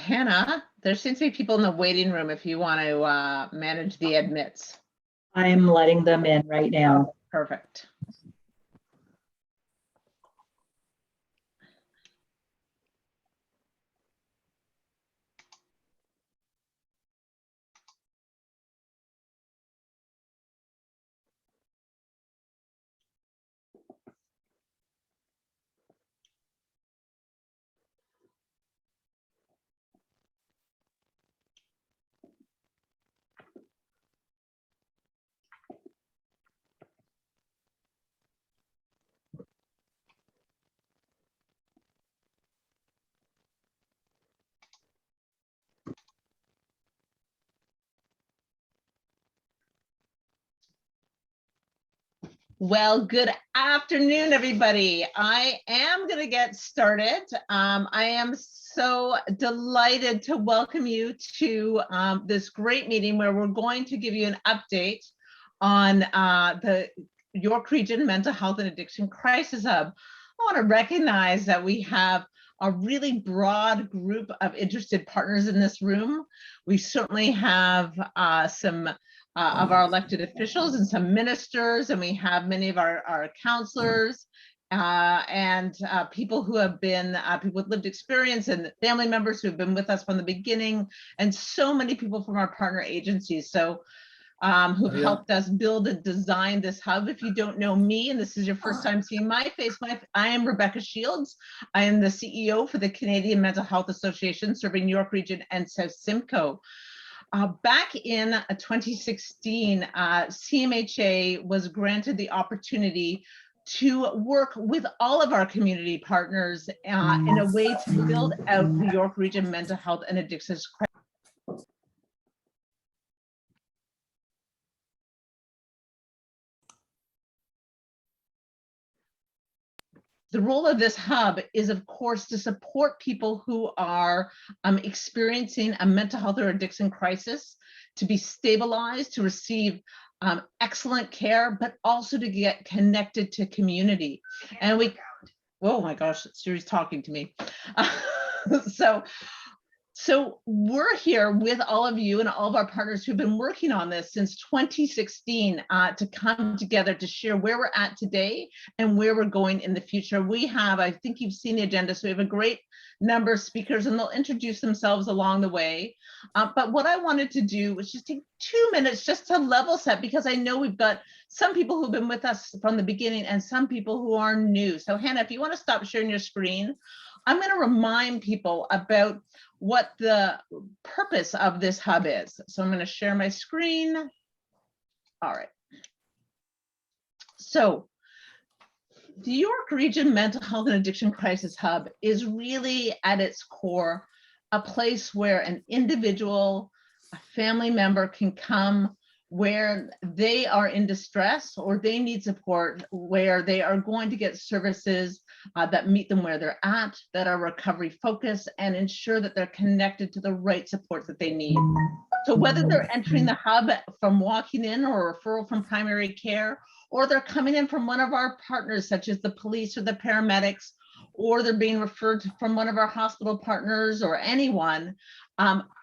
Hannah, there seems to be people in the waiting room if you want to manage the admits. I'm letting them in right now. Perfect. Well, good afternoon, everybody. I am going to get started. I am so delighted to welcome you to this great meeting where we're going to give you an update on the York Region Mental Health and Addiction Crisis Hub. I want to recognize that we have a really broad group of interested partners in this room. We certainly have some of our elected officials and some ministers, and we have many of our counselors and people who have been people with lived experience and family members who have been with us from the beginning, and so many people from our partner agencies. So who've helped us build and design this hub. If you don't know me, and this is your first time seeing my face, I am Rebecca Shields. I am the CEO for the Canadian Mental Health Association, serving York Region and South Simcoe. Back in 2016, CMHA was granted the opportunity to work with all of our community partners in a way to build out the York Region Mental Health and Addictions Crisis. The role of this hub is, of course, to support people who are experiencing a mental health or addiction crisis, to be stabilized, to receive excellent care, but also to get connected to community. And we, oh my gosh, Siri's talking to me. So we're here with all of you and all of our partners who've been working on this since 2016 to come together to share where we're at today and where we're going in the future. We have, I think you've seen the agenda, so we have a great number of speakers and they'll introduce themselves along the way. But what I wanted to do was just take 2 minutes just to level set, because I know we've got some people who've been with us from the beginning and some people who are new. So Hannah, if you want to stop sharing your screen, I'm going to remind people about what the purpose of this hub is. So I'm going to share my screen. All right. So the York Region Mental Health and Addiction Crisis Hub is really at its core a place where an individual, a family member can come where they are in distress or they need support, where they are going to get services that meet them where they're at, that are recovery focused, and ensure that they're connected to the right supports that they need. So whether they're entering the hub from walking in or a referral from primary care, or they're coming in from one of our partners, such as the police or the paramedics, or they're being referred to from one of our hospital partners or anyone,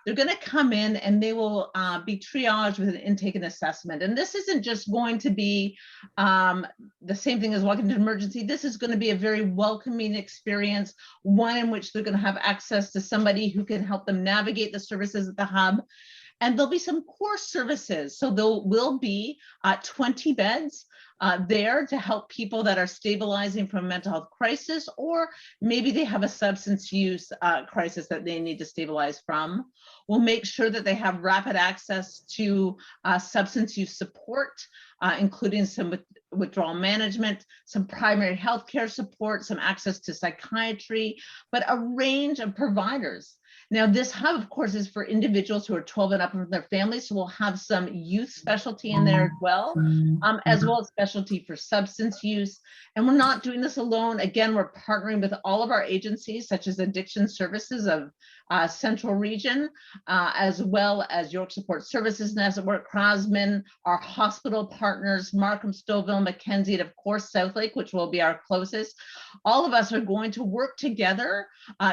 they're going to come in and they will be triaged with an intake and assessment. And this isn't just going to be the same thing as walking into emergency. This is going to be a very welcoming experience, one in which they're going to have access to somebody who can help them navigate the services at the hub. And there'll be some core services. So there will be 20 beds there to help people that are stabilizing from a mental health crisis, or maybe they have a substance use crisis that they need to stabilize from. We'll make sure that they have rapid access to substance use support, including some withdrawal management, some primary health care support, some access to psychiatry, but a range of providers. Now, this hub, of course, is for individuals who are 12 and up from their families, so we'll have some youth specialty in there as well as specialty for substance use. And we're not doing this alone. Again, we're partnering with all of our agencies, such as Addiction Services of Central Region, as well as York Support Services Network, Crosman, our hospital partners, Markham, Stouffville, Mackenzie, and of course, Southlake, which will be our closest. All of us are going to work together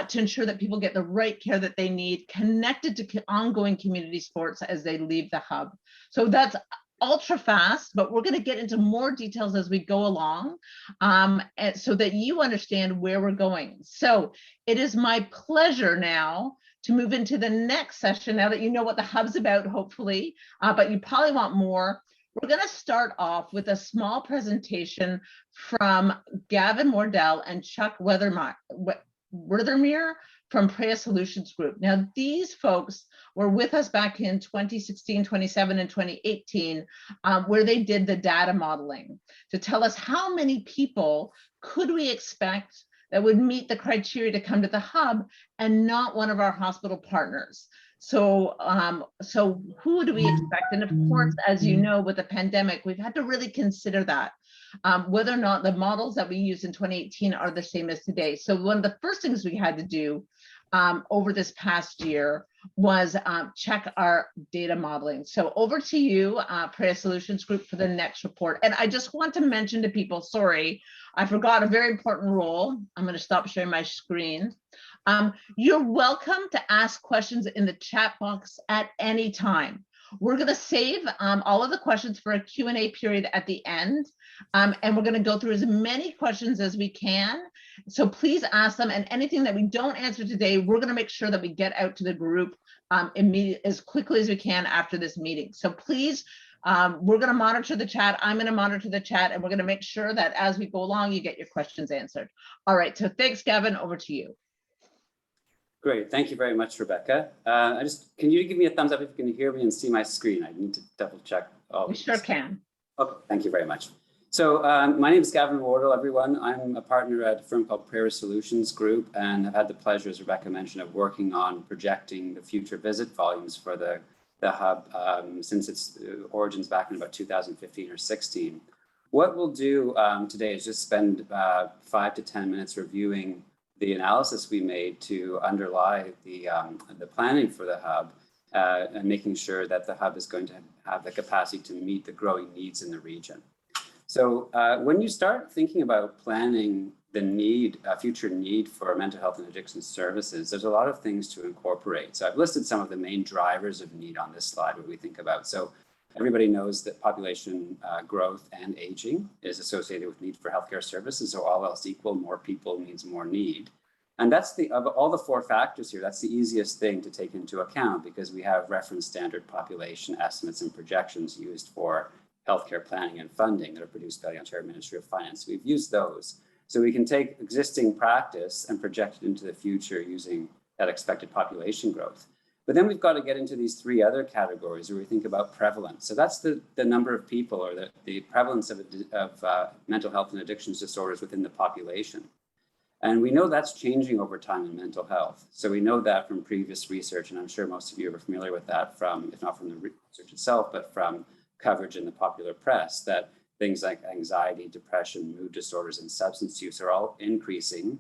to ensure that people get the right care that they need, connected to ongoing community sports as they leave the hub. So that's ultra fast, but we're going to get into more details as we go along, and so that you understand where we're going. So it is my pleasure now to move into the next session, now that you know what the hub's about, hopefully, but you probably want more. We're going to start off with a small presentation from Gavin Wardell and Chuck Wethermere from Prevalence Solutions Group. Now, these folks were with us back in 2016, 2017, and 2018, where they did the data modeling to tell us how many people could we expect that would meet the criteria to come to the hub and not one of our hospital partners. So, so who do we expect? And of course, as you know, with the pandemic, we've had to really consider that. Whether or not the models that we used in 2018 are the same as today. So one of the first things we had to do over this past year was check our data modeling. So over to you, Prevalence Solutions Group, for the next report. And I just want to mention to people, sorry, I forgot a very important role. I'm going to stop sharing my screen. You're welcome to ask questions in the chat box at any time. We're going to save all of the questions for a Q&A period at the end. And we're going to go through as many questions as we can. So please ask them. And anything that we don't answer today, we're going to make sure that we get out to the group as quickly as we can after this meeting. So please, we're going to monitor the chat. I'm going to monitor the chat, and we're going to make sure that as we go along, you get your questions answered. All right. So thanks, Gavin. Over to you. Great. Thank you very much, Rebecca. Can you give me a thumbs up if you can hear me and see my screen? I need to double check. We sure can. Okay, thank you very much. So my name is Gavin Wardell, everyone. I'm a partner at a firm called Prevalence Solutions Group, and I've had the pleasure, as Rebecca mentioned, of working on projecting the future visit volumes for the hub since its origins back in about 2015 or 16. What we'll do today is just spend 5 to 10 minutes reviewing the analysis we made to underlie the planning for the hub and making sure that the hub is going to have the capacity to meet the growing needs in the region. So when you start thinking about planning the future need for mental health and addiction services, there's a lot of things to incorporate. So I've listed some of the main drivers of need on this slide, what we think about. So everybody knows that population growth and aging is associated with need for healthcare services. So all else equal, more people means more need. And that's of all the 4 factors here, that's the easiest thing to take into account because we have reference standard population estimates and projections used for healthcare planning and funding that are produced by the Ontario Ministry of Finance. We've used those. So we can take existing practice and project it into the future using that expected population growth. But then we've got to get into these 3 other categories where we think about prevalence. So that's the number of people, or the prevalence of mental health and addictions disorders within the population. And we know that's changing over time in mental health. So we know that from previous research, and I'm sure most of you are familiar with that from, if not from the research itself, but from coverage in the popular press, that things like anxiety, depression, mood disorders, and substance use are all increasing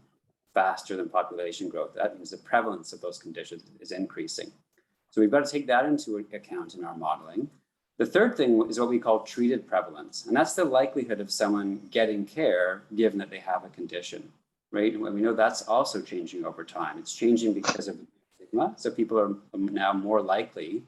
faster than population growth. That means the prevalence of those conditions is increasing. So we've got to take that into account in our modeling. The third thing is what we call treated prevalence, and that's the likelihood of someone getting care given that they have a condition, right? And we know that's also changing over time. It's changing because of stigma. So people are now more likely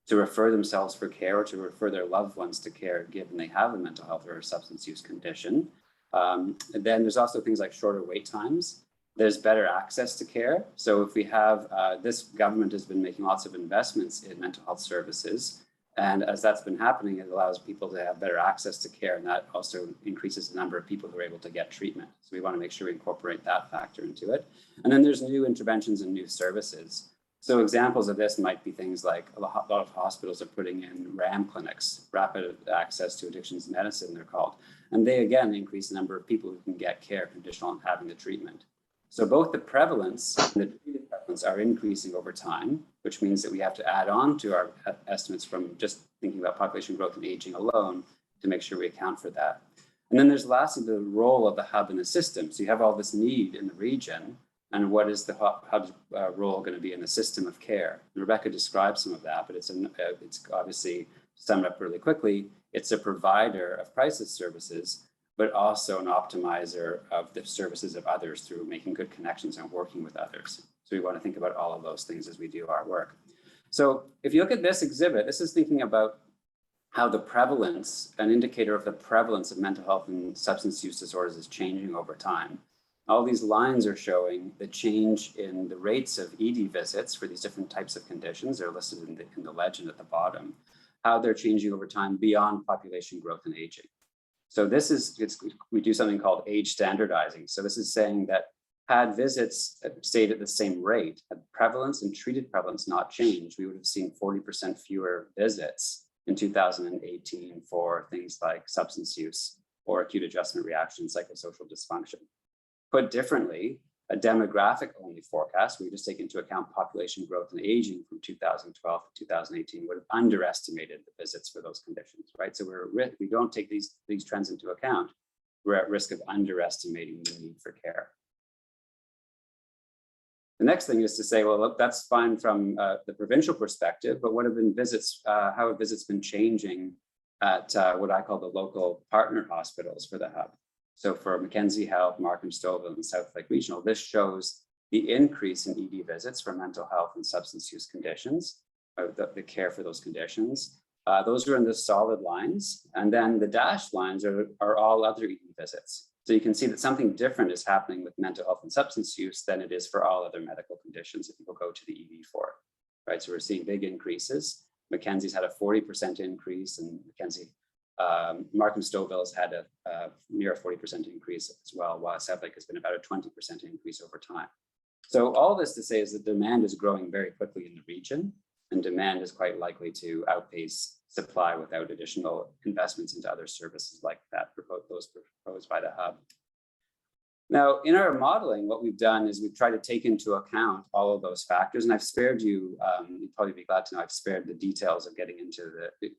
to refer themselves for care or to refer their loved ones to care given they have a mental health or a substance use condition. And then there's also things like shorter wait times. There's better access to care. So if we have, this government has been making lots of investments in mental health services. And as that's been happening, it allows people to have better access to care. And that also increases the number of people who are able to get treatment. So we want to make sure we incorporate that factor into it. And then there's new interventions and new services. So examples of this might be things like a lot of hospitals are putting in RAM clinics, rapid access to addictions medicine, they're called. And they, again, increase the number of people who can get care conditional on having the treatment. So both the prevalence and the treated prevalence are increasing over time, which means that we have to add on to our estimates from just thinking about population growth and aging alone to make sure we account for that. And then there's lastly the role of the hub in the system. So you have all this need in the region, and what is the hub's role going to be in the system of care. And Rebecca described some of that, but it's obviously, summed up really quickly, it's a provider of crisis services, but also an optimizer of the services of others through making good connections and working with others. So we want to think about all of those things as we do our work. So if you look at this exhibit, this is thinking about how the prevalence, an indicator of the prevalence of mental health and substance use disorders, is changing over time. All these lines are showing the change in the rates of ED visits for these different types of conditions. They're listed in the legend at the bottom, how they're changing over time beyond population growth and aging. So this is, we do something called age standardizing. So this is saying that had visits stayed at the same rate, had prevalence and treated prevalence not changed, we would have seen 40% fewer visits in 2018 for things like substance use or acute adjustment reaction, psychosocial dysfunction. Put differently, a demographic-only forecast, where we just take into account population growth and aging from 2012 to 2018, would have underestimated the visits for those conditions, right? So we don't take these trends into account. We're at risk of underestimating the need for care. The next thing is to say, well, look, that's fine from the provincial perspective, but what have been visits? How have visits been changing at what I call the local partner hospitals for the hub? So for Mackenzie Health, Markham Stouffville, and South Lake Regional, this shows the increase in ED visits for mental health and substance use conditions, the care for those conditions. Those are in the solid lines, and then the dashed lines are all other ED visits. So you can see that something different is happening with mental health and substance use than it is for all other medical conditions if people go to the ED for it, right? So we're seeing big increases. Mackenzie's had a 40% increase, and Markham Stouffville has had a near 40% increase as well, while South Lake has been about a 20% increase over time. So all this to say is that demand is growing very quickly in the region, and demand is quite likely to outpace supply without additional investments into other services like that, those proposed by the hub. Now, in our modeling, what we've done is we've tried to take into account all of those factors, and I've spared you, you'd probably be glad to know I've spared the details of getting into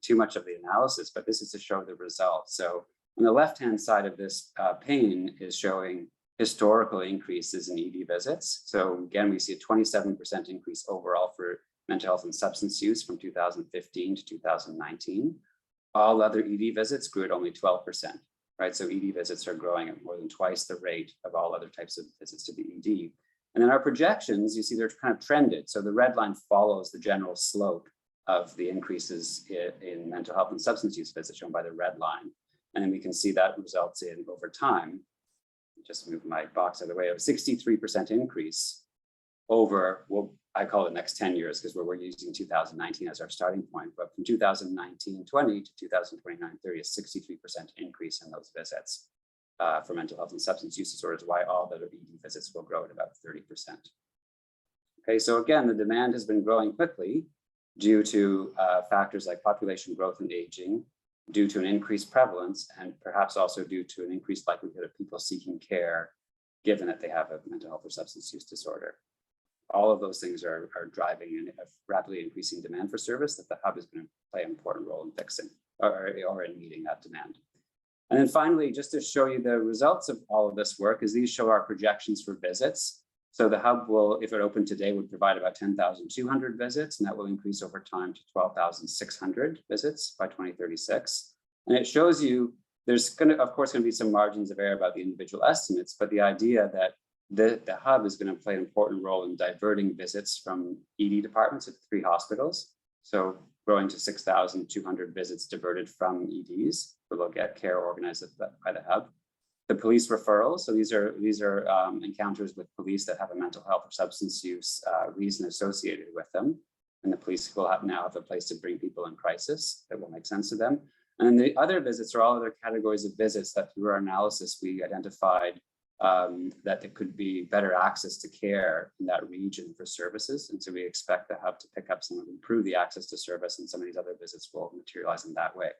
too much of the analysis, but this is to show the results. So on the left-hand side of this pane is showing historical increases in ED visits. So again, we see a 27% increase overall for mental health and substance use from 2015 to 2019. All other ED visits grew at only 12%. Right, so ED visits are growing at more than twice the rate of all other types of visits to the ED. And then our projections, you see they're kind of trended. So the red line follows the general slope of the increases in mental health and substance use visits shown by the red line. And then we can see that results in, over time, just move my box out of the way, of 63% increase over what I call the next 10 years, because we're using 2019 as our starting point. But from 2019-20 to 2029-30, a 63% increase in those visits for mental health and substance use disorders, while all the ED visits will grow at about 30%. Okay, so again, the demand has been growing quickly due to factors like population growth and aging, due to an increased prevalence, and perhaps also due to an increased likelihood of people seeking care, given that they have a mental health or substance use disorder. All of those things are driving a rapidly increasing demand for service that the hub is going to play an important role in fixing or in meeting that demand. And then finally, just to show you the results of all of this work, is these show our projections for visits. So the hub will, if it opened today, would provide about 10,200 visits, and that will increase over time to 12,600 visits by 2036. And it shows you there's going to, of course, going to be some margins of error about the individual estimates, but the idea that the hub is going to play an important role in diverting visits from ED departments at 3 hospitals. So growing to 6,200 visits diverted from EDs, where they'll get care organized by the hub. The police referrals, so these are encounters with police that have a mental health or substance use reason associated with them. And the police will now have a place to bring people in crisis that will make sense to them. And then the other visits are all other categories of visits that through our analysis, we identified that there could be better access to care in that region for services. And so we expect the hub to pick up some of, improve the access to service, and some of these other visits will materialize in that way.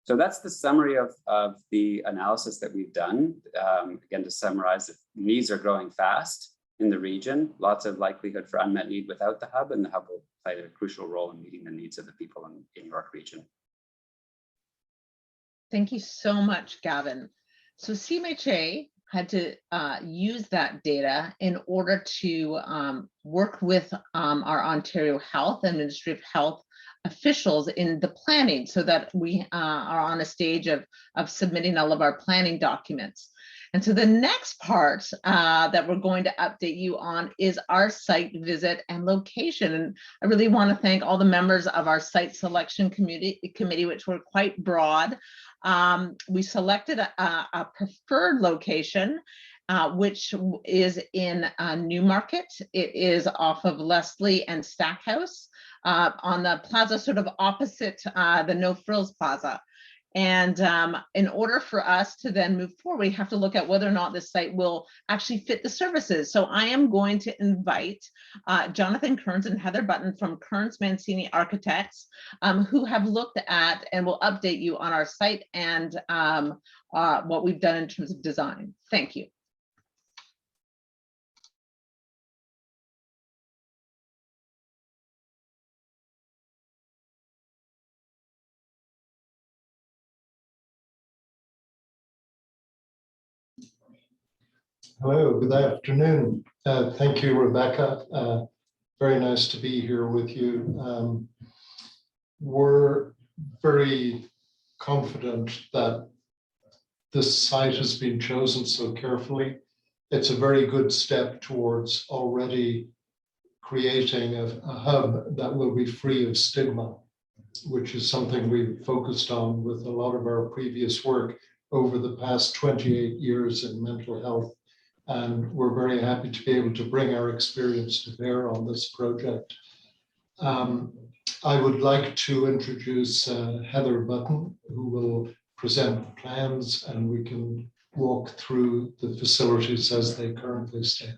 So that's the summary of the analysis that we've done. Again, to summarize, the needs are growing fast in the region, lots of likelihood for unmet need without the hub, and the hub will play a crucial role in meeting the needs of the people in York region. Thank you so much, Gavin. So CMHA had to use that data in order to work with our Ontario Health and Ministry of Health officials in the planning, so that we are on a stage of submitting all of our planning documents. And so the next part that we're going to update you on is our site visit and location. And I really want to thank all the members of our site selection committee, which were quite broad. We selected a preferred location, which is in Newmarket. It is off of Leslie and Stackhouse, on the plaza sort of opposite the No Frills Plaza. And in order for us to then move forward, we have to look at whether or not this site will actually fit the services. So I am going to invite Jonathan Kearns and Heather Button from Kearns Mancini Architects, who have looked at and will update you on our site and what we've done in terms of design. Thank you. Hello, good afternoon. Thank you, Rebecca. Very nice to be here with you. We're very confident that this site has been chosen so carefully. It's a very good step towards already creating a hub that will be free of stigma, which is something we've focused on with a lot of our previous work over the past 28 years in mental health. And we're very happy to be able to bring our experience to bear on this project. I would like to introduce Heather Button, who will present the plans, and we can walk through the facilities as they currently stand.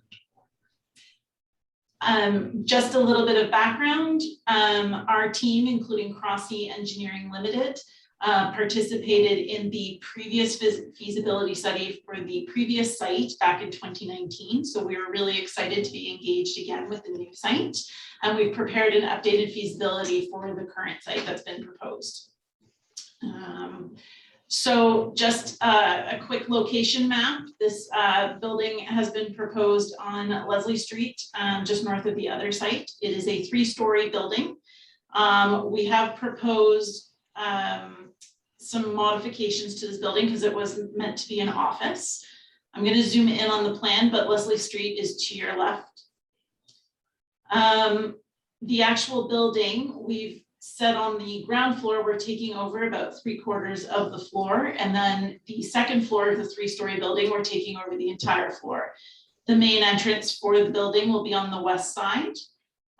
Just a little bit of background. Our team, including Crossy Engineering Limited, participated in the previous feasibility study for the previous site back in 2019. So we were really excited to be engaged again with the new site. And we've prepared an updated feasibility for the current site that's been proposed. So just a quick location map. This building has been proposed on Leslie Street, just north of the other site. It is a 3-story building. We have proposed some modifications to this building because it was meant to be an office. I'm going to zoom in on the plan, but Leslie Street is to your left. The actual building, we've said on the ground floor, we're taking over about 3/4 of the floor. And then the second floor of the 3-story building, we're taking over the entire floor. The main entrance for the building will be on the west side.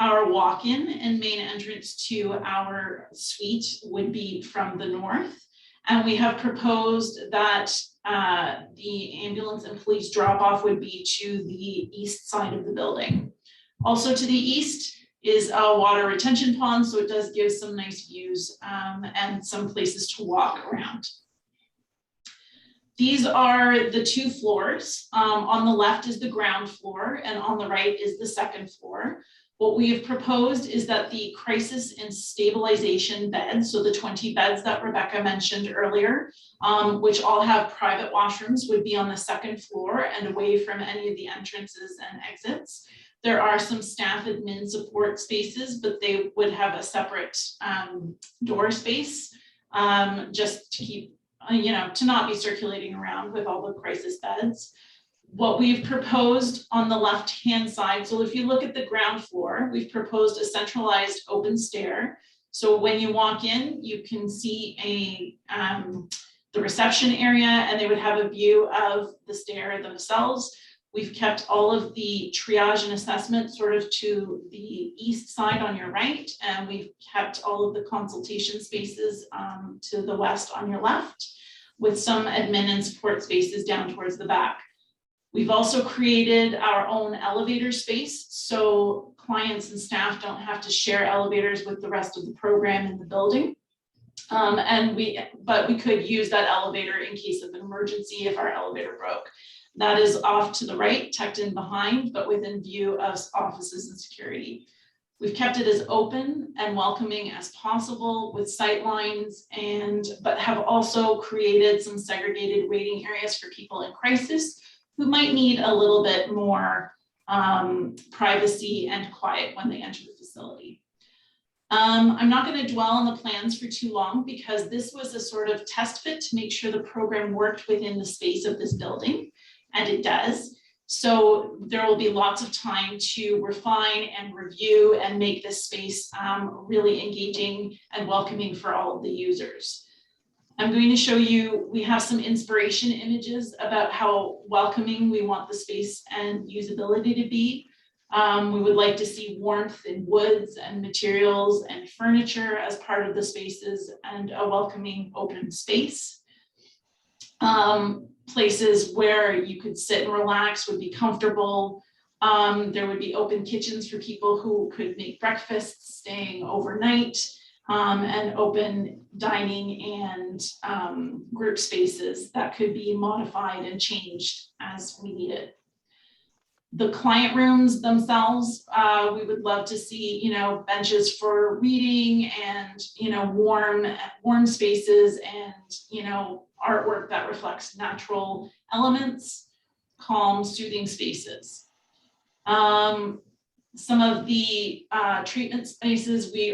Our walk-in and main entrance to our suite would be from the north. And we have proposed that the ambulance and police drop-off would be to the east side of the building. Also to the east is a water retention pond, so it does give some nice views and some places to walk around. These are the 2 floors. On the left is the ground floor, and on the right is the second floor. What we have proposed is that the crisis and stabilization beds, so the 20 beds that Rebecca mentioned earlier, which all have private washrooms, would be on the second floor and away from any of the entrances and exits. There are some staff admin support spaces, but they would have a separate door space, just to keep, to not be circulating around with all the crisis beds. What we've proposed on the left-hand side, so if you look at the ground floor, we've proposed a centralized open stair. So when you walk in, you can see the reception area, and they would have a view of the stair themselves. We've kept all of the triage and assessment sort of to the east side on your right, and we've kept all of the consultation spaces to the west on your left, with some admin and support spaces down towards the back. We've also created our own elevator space, so clients and staff don't have to share elevators with the rest of the program in the building. But we could use that elevator in case of an emergency if our elevator broke. That is off to the right, tucked in behind, but within view of offices and security. We've kept it as open and welcoming as possible with sight lines, but have also created some segregated waiting areas for people in crisis, who might need a little bit more privacy and quiet when they enter the facility. I'm not going to dwell on the plans for too long because this was a sort of test fit to make sure the program worked within the space of this building, and it does. So there will be lots of time to refine and review and make this space really engaging and welcoming for all of the users. I'm going to show you, we have some inspiration images about how welcoming we want the space and usability to be. We would like to see warmth in woods and materials and furniture as part of the spaces and a welcoming open space. Places where you could sit and relax would be comfortable. There would be open kitchens for people who could make breakfast, staying overnight, and open dining and group spaces that could be modified and changed as we need it. The client rooms themselves, we would love to see, benches for reading and, warm spaces and, artwork that reflects natural elements, calm, soothing spaces. Some of the treatment spaces we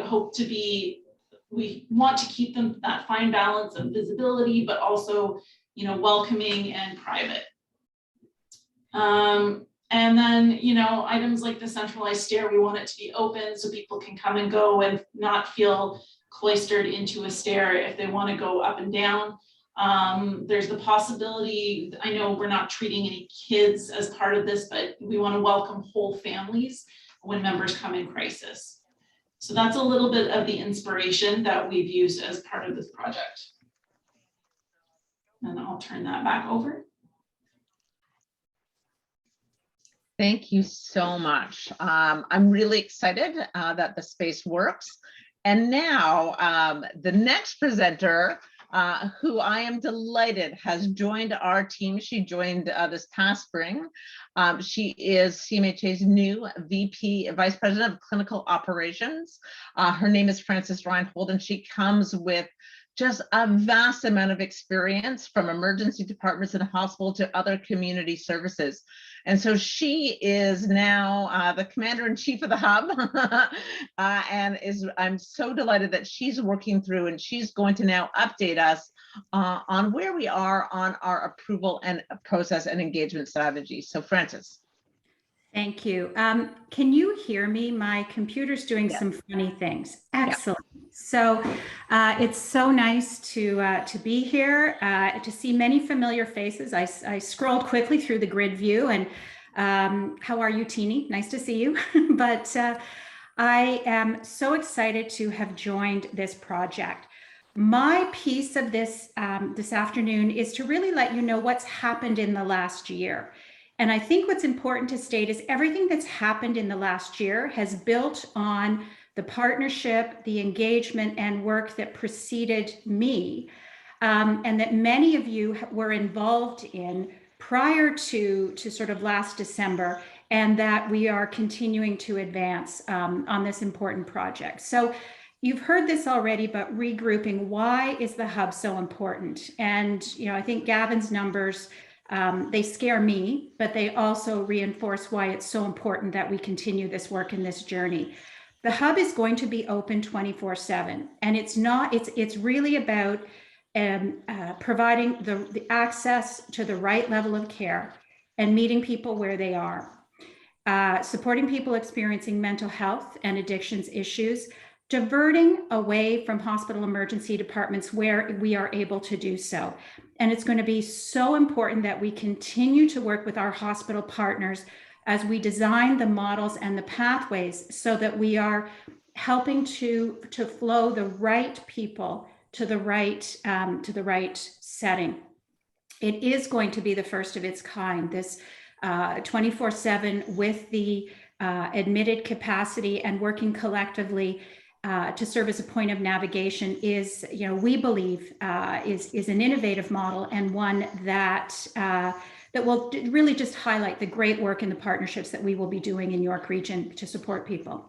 want to keep them that fine balance of visibility, but also, welcoming and private. And then, items like the centralized stair, we want it to be open so people can come and go and not feel cloistered into a stair if they want to go up and down. There's the possibility, I know we're not treating any kids as part of this, but we want to welcome whole families when members come in crisis. So that's a little bit of the inspiration that we've used as part of this project. And I'll turn that back over. Thank you so much. I'm really excited that the space works. And now the next presenter, who I am delighted has joined our team. She joined this past spring. She is CMHA's new Vice President of Clinical Operations. Her name is Frances Reinhold, and she comes with just a vast amount of experience from emergency departments and hospital to other community services. And so she is now the commander-in-chief of the hub, and I'm so delighted that she's working through, and she's going to now update us on where we are on our approval and process and engagement strategy. So Frances. Thank you. Can you hear me? My computer's doing some funny things. Excellent. So it's so nice to be here, to see many familiar faces. I scrolled quickly through the grid view, and how are you, Teeny? Nice to see you. But I am so excited to have joined this project. My piece of this this afternoon is to really let you know what's happened in the last year. And I think what's important to state is everything that's happened in the last year has built on the partnership, the engagement and work that preceded me, and that many of you were involved in prior to sort of last December, and that we are continuing to advance on this important project. So you've heard this already, but regrouping, why is the hub so important? And I think Gavin's numbers, they scare me, but they also reinforce why it's so important that we continue this work and this journey. The hub is going to be open 24/7, and it's really about providing the access to the right level of care and meeting people where they are, supporting people experiencing mental health and addictions issues, diverting away from hospital emergency departments where we are able to do so. And it's going to be so important that we continue to work with our hospital partners as we design the models and the pathways so that we are helping to flow the right people to the right setting. It is going to be the first of its kind, this 24/7 with the admitted capacity and working collectively to serve as a point of navigation is, we believe, is an innovative model, and one that that will really just highlight the great work and the partnerships that we will be doing in York Region to support people.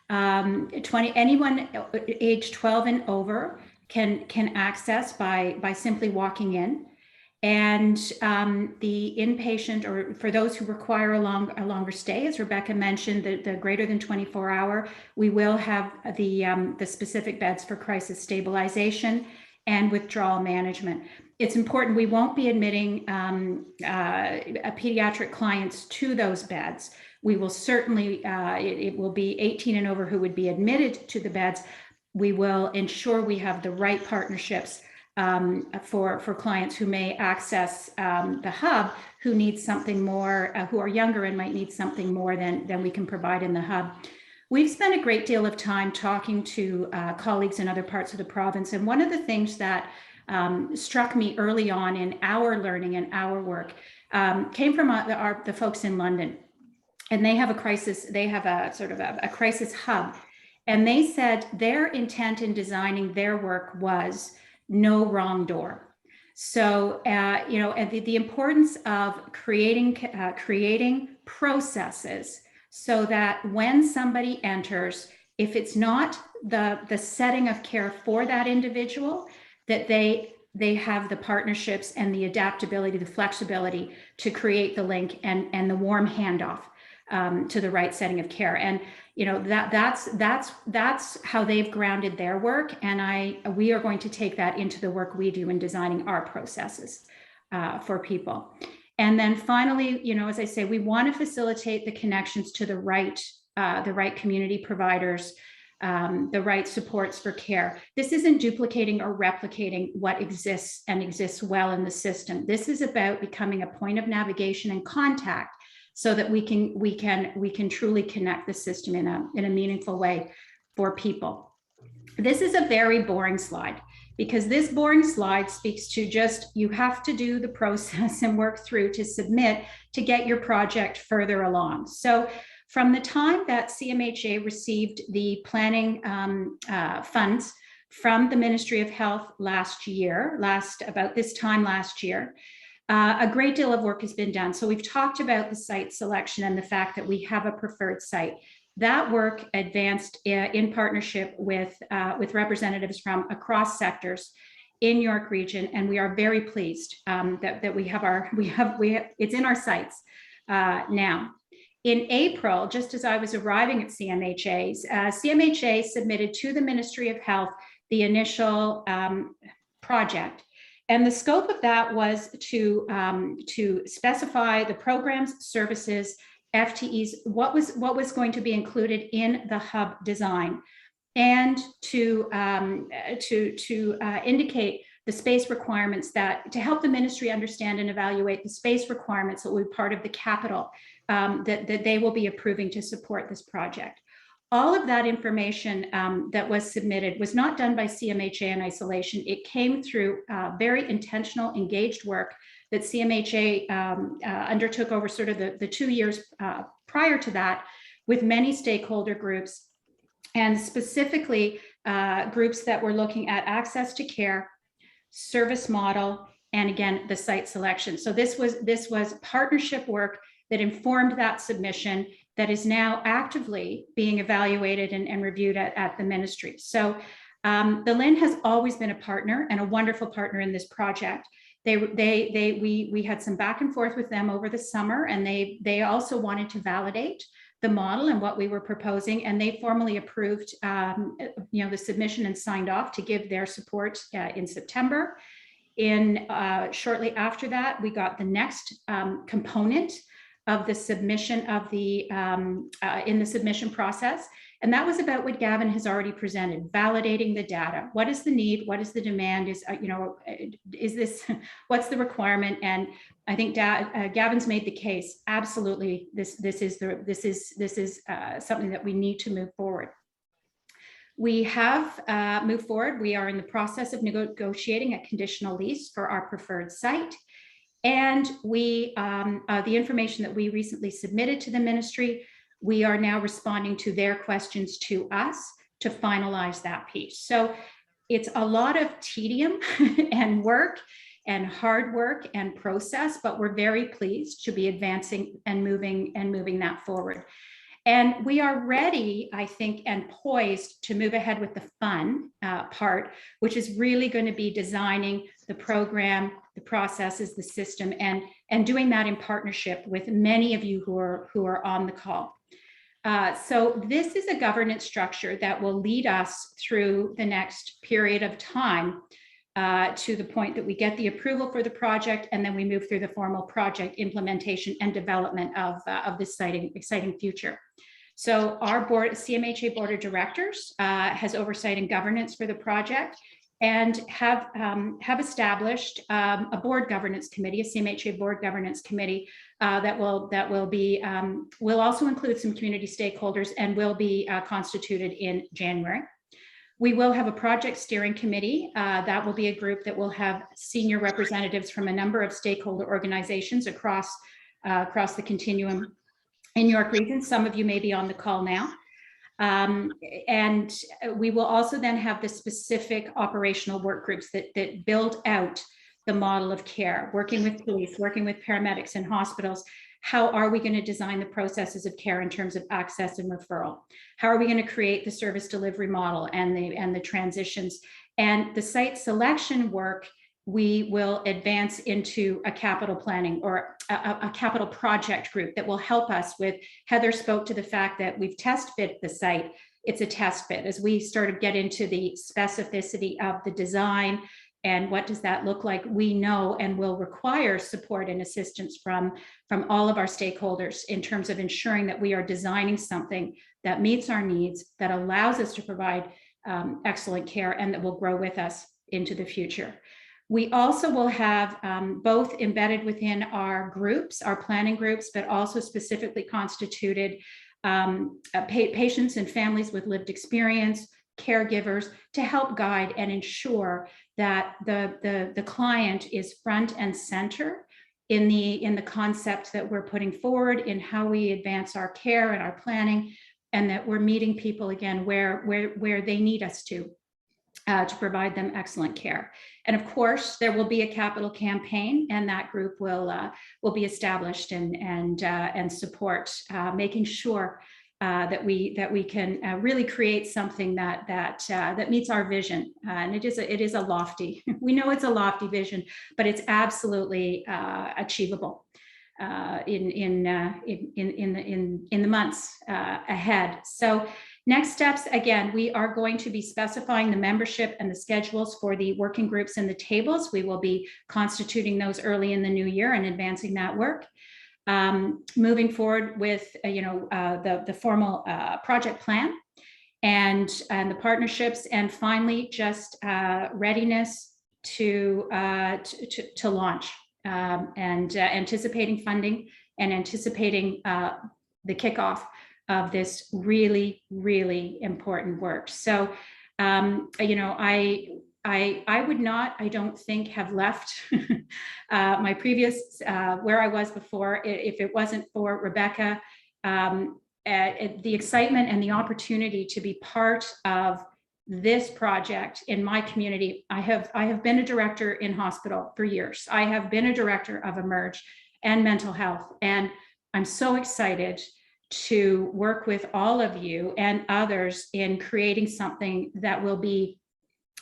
Anyone age 12 and over can access by simply walking in. And the inpatient, or for those who require a longer stay, as Rebecca mentioned, the greater than 24-hour, we will have the specific beds for crisis stabilization and withdrawal management. It's important, we won't be admitting pediatric clients to those beds. We will certainly, it will be 18 and over who would be admitted to the beds. We will ensure we have the right partnerships for clients who may access the hub, who need something more, who are younger and might need something more than we can provide in the hub. We've spent a great deal of time talking to colleagues in other parts of the province, and one of the things that struck me early on in our learning and our work came from the folks in London, and they have a crisis. They have a sort of a crisis hub, and they said their intent in designing their work was no wrong door. So, you know, and the importance of creating processes so that when somebody enters, if it's not the setting of care for that individual, that they have the partnerships and the adaptability, the flexibility to create the link and the warm handoff to the right setting of care. And you know, that's how they've grounded their work, and we are going to take that into the work we do in designing our processes for people. And then finally, you know, as I say, we want to facilitate the connections to the right community providers, the right supports for care. This isn't duplicating or replicating what exists and exists well in the system. This is about becoming a point of navigation and contact, so that we can truly connect the system in a meaningful way for people. This is a very boring slide, because this boring slide speaks to just, you have to do the process and work through to submit to get your project further along. So from the time that CMHA received the planning funds from the Ministry of Health about this time last year, a great deal of work has been done. So we've talked about the site selection and the fact that we have a preferred site. That work advanced in partnership with representatives from across sectors in York Region, and we are very pleased that it's in our sights now. In April, just as I was arriving at CMHA submitted to the Ministry of Health the initial project. And the scope of that was to specify the programs, services, FTEs, what was going to be included in the hub design, and to indicate the space requirements to help the ministry understand and evaluate the space requirements that will be part of the capital that they will be approving to support this project. All of that information that was submitted was not done by CMHA in isolation. It came through very intentional, engaged work that CMHA undertook over sort of the 2 years prior to that, with many stakeholder groups, and specifically groups that were looking at access to care, service model, and again, the site selection. So this was partnership work that informed that submission, that is now actively being evaluated and reviewed at the ministry. So the LIN has always been a partner, and a wonderful partner in this project. We had some back and forth with them over the summer, and they also wanted to validate the model and what we were proposing, and they formally approved the submission and signed off to give their support in September. Shortly after that, we got the next component of the submission of in the submission process. And that was about what Gavin has already presented, validating the data. What is the need? What is the demand? What's the requirement? And I think Gavin's made the case. Absolutely, this is something that we need to move forward. We have moved forward. We are in the process of negotiating a conditional lease for our preferred site. And the information that we recently submitted to the ministry, we are now responding to their questions to us to finalize that piece. So it's a lot of tedium and work and hard work and process, but we're very pleased to be advancing and moving that forward. And we are ready, I think, and poised to move ahead with the fun part, which is really going to be designing the program, the processes, the system, and doing that in partnership with many of you who are on the call. So this is a governance structure that will lead us through the next period of time to the point that we get the approval for the project, and then we move through the formal project implementation and development of this exciting future. So our board, CMHA Board of Directors, has oversight and governance for the project, and have established a board governance committee, a CMHA board governance committee that will also include some community stakeholders and will be constituted in January. We will have a project steering committee. That will be a group that will have senior representatives from a number of stakeholder organizations across the continuum in York Region. Some of you may be on the call now. And we will also then have the specific operational work groups that build out the model of care, working with police, working with paramedics and hospitals. How are we going to design the processes of care in terms of access and referral? How are we going to create the service delivery model and the transitions? And the site selection work, we will advance into a capital planning or a capital project group that will help us with. Heather spoke to the fact that we've test fit the site. It's a test fit. As we start to get into the specificity of the design and what does that look like, we know and will require support and assistance from all of our stakeholders in terms of ensuring that we are designing something that meets our needs, that allows us to provide excellent care, and that will grow with us into the future. We also will have both embedded within our groups, our planning groups, but also specifically constituted patients and families with lived experience, caregivers, to help guide and ensure that the client is front and center in the concept that we're putting forward, in how we advance our care and our planning, and that we're meeting people again where they need us to provide them excellent care. And of course, there will be a capital campaign, and that group will be established and support making sure that we can really create something that meets our vision. And it is a lofty. We know it's a lofty vision, but it's absolutely achievable in the months ahead. So next steps, again, we are going to be specifying the membership and the schedules for the working groups and the tables. We will be constituting those early in the new year and advancing that work. Moving forward with the formal project plan and the partnerships, and finally just readiness to launch and anticipating funding and anticipating the kickoff of this really, really important work. So, I would not, I don't think, have left my previous, where I was before, if it wasn't for Rebecca, the excitement and the opportunity to be part of this project in my community. I have been a director in hospital for years. I have been a director of Emerge and mental health, and I'm so excited to work with all of you and others in creating something that will be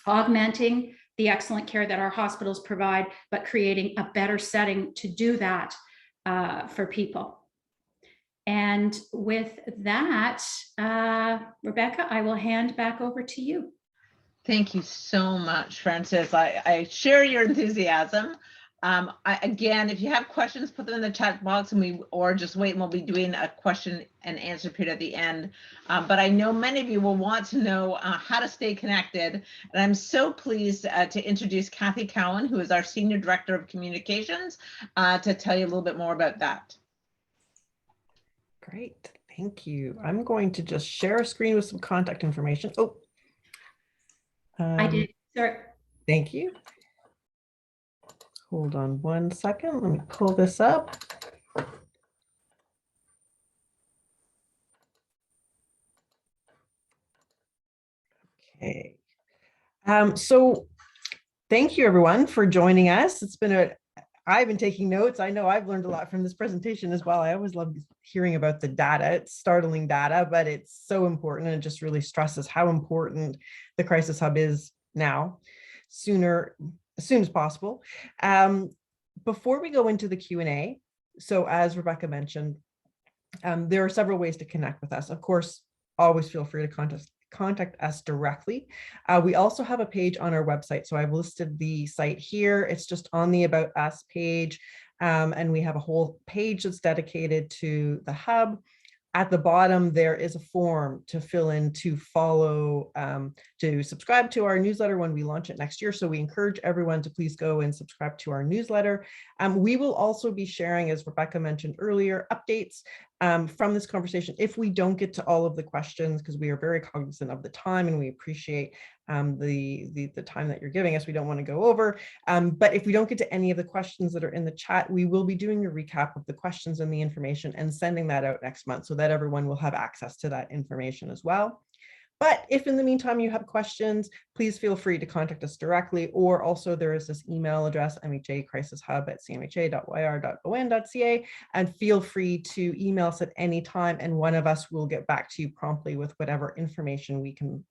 augmenting the excellent care that our hospitals provide, but creating a better setting to do that for people. And with that, Rebecca, I will hand back over to you. Thank you so much, Frances. I share your enthusiasm. Again, if you have questions, put them in the chat box, or just wait, and we'll be doing a question and answer period at the end. But I know many of you will want to know how to stay connected. And I'm so pleased to introduce Kathy Cowan, who is our Senior Director of Communications, to tell you a little bit more about that. Great, thank you. I'm going to just share a screen with some contact information. Oh, I did, sir. Thank you. Hold on one second. Let me pull this up. Okay. So thank you everyone for joining us. It's been I've been taking notes. I know I've learned a lot from this presentation as well. I always love hearing about the data. It's startling data, but it's so important, and it just really stresses how important the Crisis Hub is now, as soon as possible. Before we go into the Q&A, so as Rebecca mentioned, there are several ways to connect with us. Of course, always feel free to contact us directly. We also have a page on our website. So I've listed the site here. It's just on the About Us page. And we have a whole page that's dedicated to the hub. At the bottom, there is a form to fill in to follow, to subscribe to our newsletter when we launch it next year. So we encourage everyone to please go and subscribe to our newsletter. We will also be sharing, as Rebecca mentioned earlier, updates from this conversation if we don't get to all of the questions, because we are very cognizant of the time and we appreciate the time that you're giving us. We don't want to go over, but if we don't get to any of the questions that are in the chat, we will be doing a recap of the questions and the information and sending that out next month so that everyone will have access to that information as well. But if in the meantime you have questions, please feel free to contact us directly, or also there is this email address, mhacrisishub@cmha.yr.on.ca, and feel free to email us at any time, and one of us will get back to you promptly with whatever information we can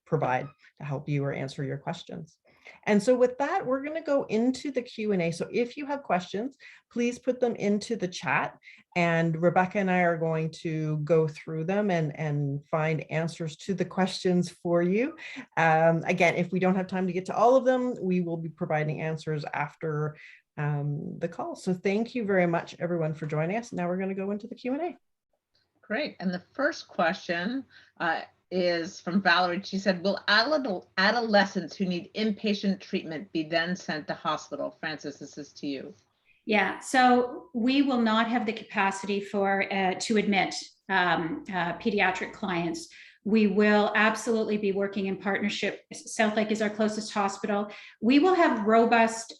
provide to help you or answer your questions. And so with that, we're going to go into the Q&A. So if you have questions, please put them into the chat, and Rebecca and I are going to go through them and find answers to the questions for you. Again, if we don't have time to get to all of them, we will be providing answers after the call. So thank you very much, everyone, for joining us. Now we're going to go into the Q&A. Great. And the first question is from Valerie. She said, will adolescents who need inpatient treatment be then sent to hospital? Francis, this is to you. Yeah, so we will not have the capacity to admit pediatric clients. We will absolutely be working in partnership. South Lake is our closest hospital. We will have robust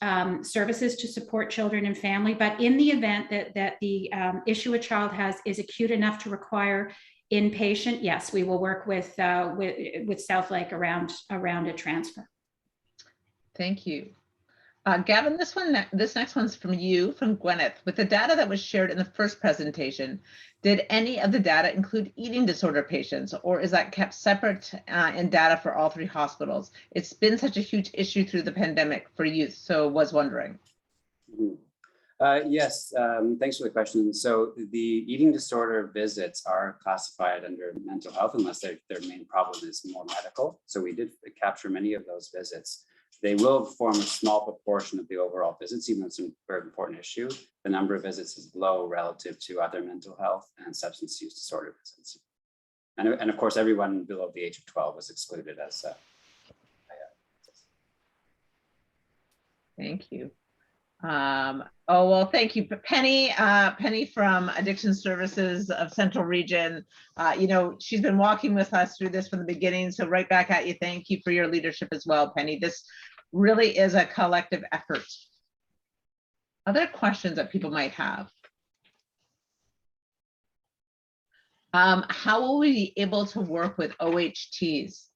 services to support children and family, but in the event that the issue a child has is acute enough to require inpatient, yes, we will work with South Lake around a transfer. Thank you. Gavin, this next one's from you, from Gwyneth. With the data that was shared in the first presentation, did any of the data include eating disorder patients, or is that kept separate in data for all three hospitals? It's been such a huge issue through the pandemic for youth, so was wondering. Yes, thanks for the question. So the eating disorder visits are classified under mental health unless their main problem is more medical. So we did capture many of those visits. They will form a small proportion of the overall visits, even though it's a very important issue. The number of visits is low relative to other mental health and substance use disorder visits. And of course, everyone below the age of 12 was excluded as Thank you. Oh, well, thank you. Penny from Addiction Services of Central Region. You know, she's been walking with us through this from the beginning. So right back at you. Thank you for your leadership as well, Penny. This really is a collective effort. Other questions that people might have? How will we be able to work with OHTs?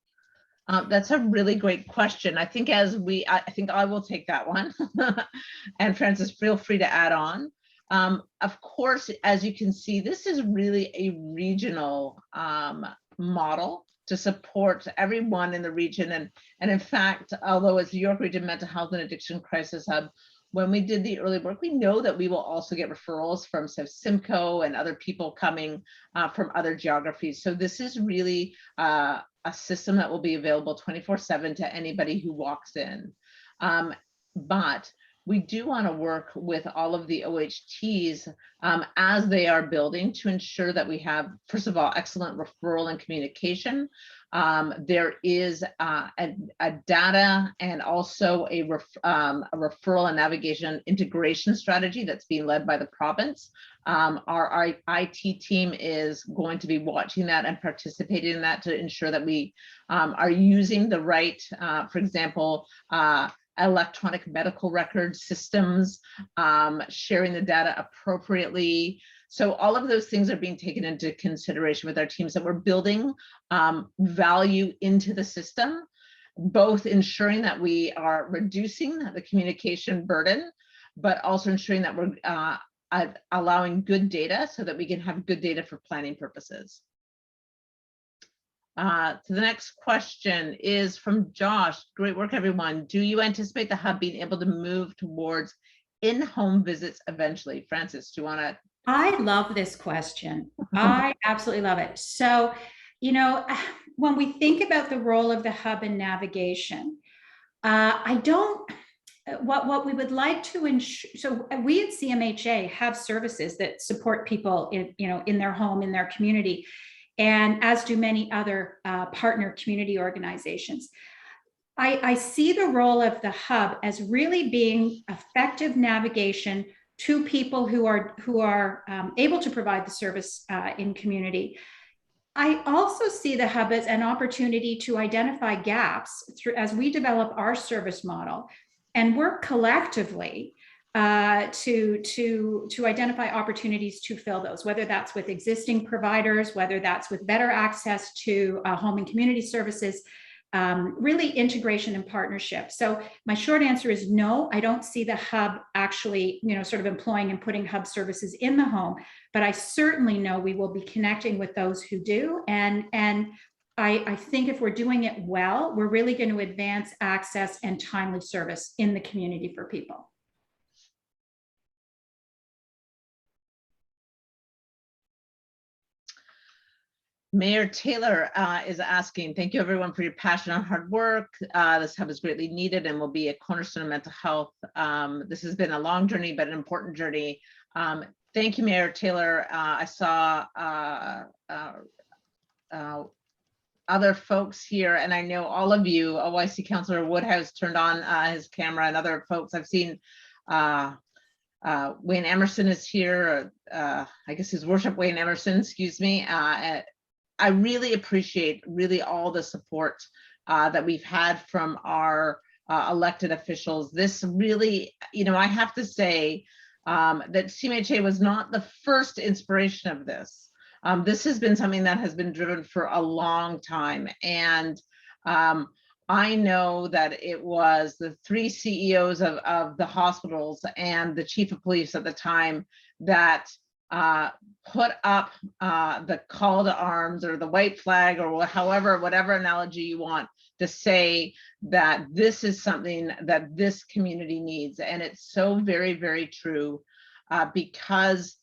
That's a really great question. I think I will take that one. And Francis, feel free to add on. Of course, as you can see, this is really a regional model to support everyone in the region. And in fact, although it's the York Region Mental Health and Addiction Crisis Hub, when we did the early work, we know that we will also get referrals from Simcoe and other people coming from other geographies. So this is really a system that will be available 24/7 to anybody who walks in. But we do want to work with all of the OHTs as they are building to ensure that we have, first of all, excellent referral and communication. There is a data and also a referral and navigation integration strategy that's being led by the province. Our IT team is going to be watching that and participating in that to ensure that we are using the right, for example, electronic medical record systems, sharing the data appropriately. So all of those things are being taken into consideration with our teams, that we're building value into the system, both ensuring that we are reducing the communication burden, but also ensuring that we're allowing good data so that we can have good data for planning purposes. So the next question is from Josh. Great work, everyone. Do you anticipate the hub being able to move towards in-home visits eventually? Francis, do you want to? I love this question. I absolutely love it. So, you know, when we think about the role of the hub in navigation, what we would like to ensure, so we at CMHA have services that support people in, you know, in their home, in their community, and as do many other partner community organizations. I see the role of the hub as really being effective navigation to people who are able to provide the service in community. I also see the hub as an opportunity to identify gaps as we develop our service model and work collectively to identify opportunities to fill those, whether that's with existing providers, whether that's with better access to home and community services, really integration and partnership. So my short answer is no, I don't see the hub actually, you know, sort of employing and putting hub services in the home, but I certainly know we will be connecting with those who do. And I think if we're doing it well, we're really going to advance access and timely service in the community for people. Mayor Taylor is asking, thank you everyone for your passion and hard work. This hub is greatly needed and will be a cornerstone of mental health. This has been a long journey, but an important journey. Thank you, Mayor Taylor. I saw other folks here, and I know all of you, OYC Councillor Woodhouse turned on his camera, and other folks I've seen. Wayne Emerson is here, I guess his worship Wayne Emerson, excuse me. I really appreciate all the support that we've had from our elected officials. This really, you know, I have to say that CMHA was not the first inspiration of this. This has been something that has been driven for a long time. And I know that it was the 3 CEOs of the hospitals and the chief of police at the time that put up the call to arms or the white flag or whatever analogy you want to say that this is something that this community needs. And it's so very, very true because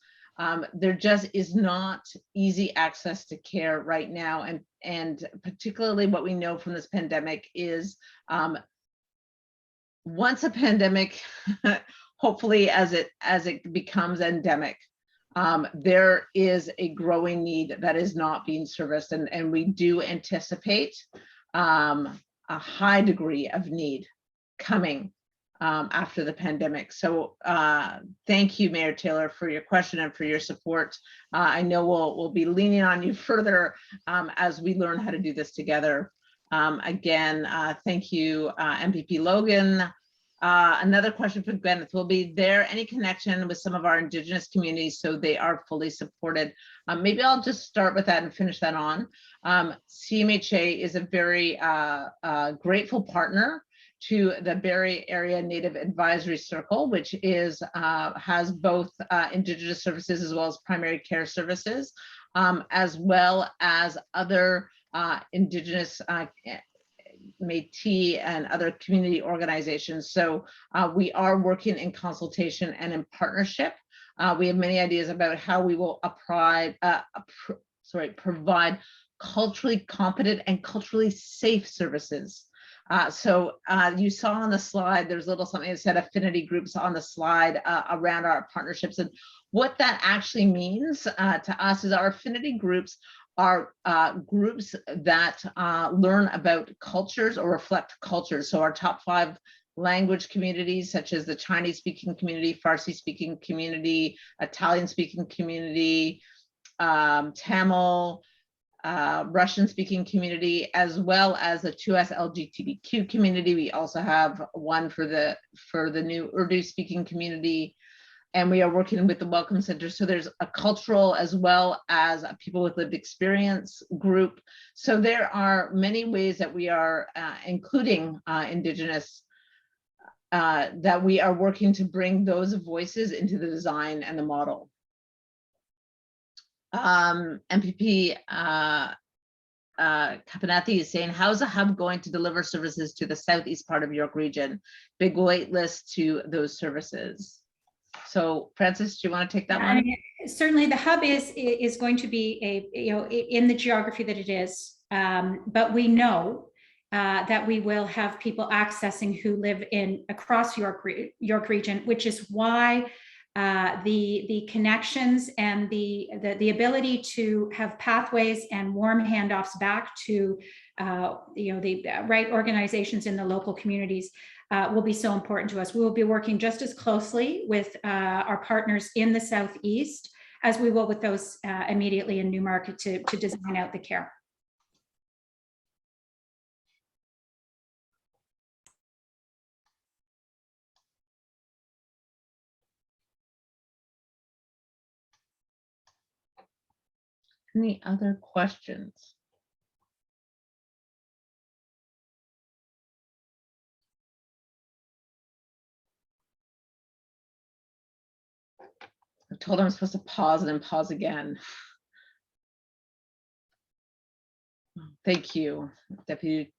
there just is not easy access to care right now. And particularly what we know from this pandemic is once a pandemic, hopefully as it becomes endemic, there is a growing need that is not being serviced, and we do anticipate a high degree of need coming after the pandemic. So thank you, Mayor Taylor, for your question and for your support. I know we'll be leaning on you further as we learn how to do this together. Again, thank you, MPP Logan. Another question for Gwyneth, will be there any connection with some of our Indigenous communities so they are fully supported? Maybe I'll just start with that and finish that on. CMHA is a very grateful partner to the Barrie Area Native Advisory Circle, which is has both Indigenous services as well as primary care services, as well as other Indigenous Métis and other community organizations. So we are working in consultation and in partnership. We have many ideas about how we will provide culturally competent and culturally safe services. So you saw on the slide, there's a little something that said Affinity Groups on the slide around our partnerships. And what that actually means to us is our Affinity Groups are groups that learn about cultures or reflect cultures. So our top 5 language communities, such as the Chinese speaking community, Farsi speaking community, Italian speaking community, Tamil, Russian speaking community, as well as the 2S LGBTQ community. We also have one for the new Urdu speaking community. And we are working with the Welcome Center. So there's a cultural as well as a people with lived experience group. So there are many ways that we are including Indigenous that we are working to bring those voices into the design and the model. MPP Kapanathi is saying, how's the hub going to deliver services to the southeast part of York region? Big wait list to those services. So Francis, do you want to take that one? Certainly the hub is going to be in the geography that it is, but we know that we will have people accessing who live across York region, which is why the connections and the ability to have pathways and warm handoffs back to the right organizations in the local communities will be so important to us. We will be working just as closely with our partners in the Southeast as we will with those immediately in Newmarket to design out the care. Any other questions? I told him I'm supposed to pause and then pause again. Thank you, Deputy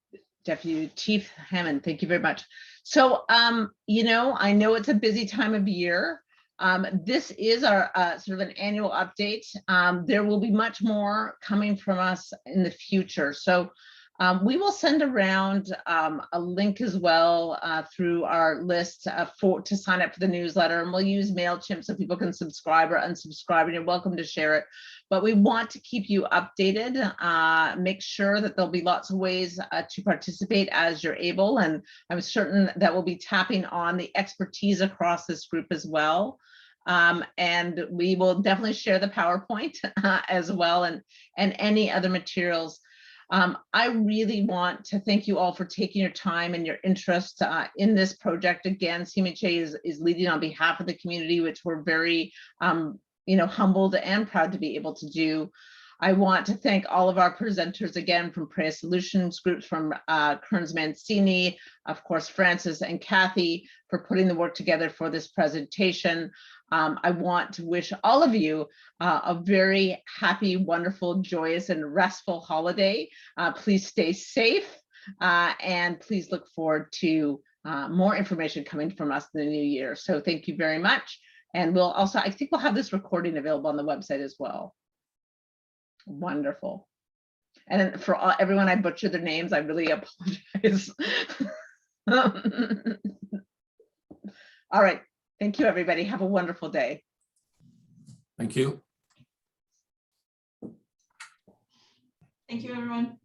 Chief Hammond. Thank you very much. So, I know it's a busy time of year. This is our sort of an annual update. There will be much more coming from us in the future. So we will send around a link as well through our list to sign up for the newsletter, and we'll use MailChimp so people can subscribe or unsubscribe, and you're welcome to share it. But we want to keep you updated, make sure that there'll be lots of ways to participate as you're able, and I'm certain that we'll be tapping on the expertise across this group as well. And we will definitely share the PowerPoint as well, and any other materials. I really want to thank you all for taking your time and your interest in this project. Again, CMHA is leading on behalf of the community, which we're very humbled and proud to be able to do. I want to thank all of our presenters again from Prevalence Solutions Groups, from Kearns Mancini, of course, Francis and Kathy for putting the work together for this presentation. I want to wish all of you a very happy, wonderful, joyous, and restful holiday. Please stay safe, and please look forward to more information coming from us in the new year. So thank you very much. And we'll also, I think we'll have this recording available on the website as well. Wonderful. And for everyone I butchered their names, I really apologize. All right. Thank you, everybody. Have a wonderful day. Thank you. Thank you, everyone.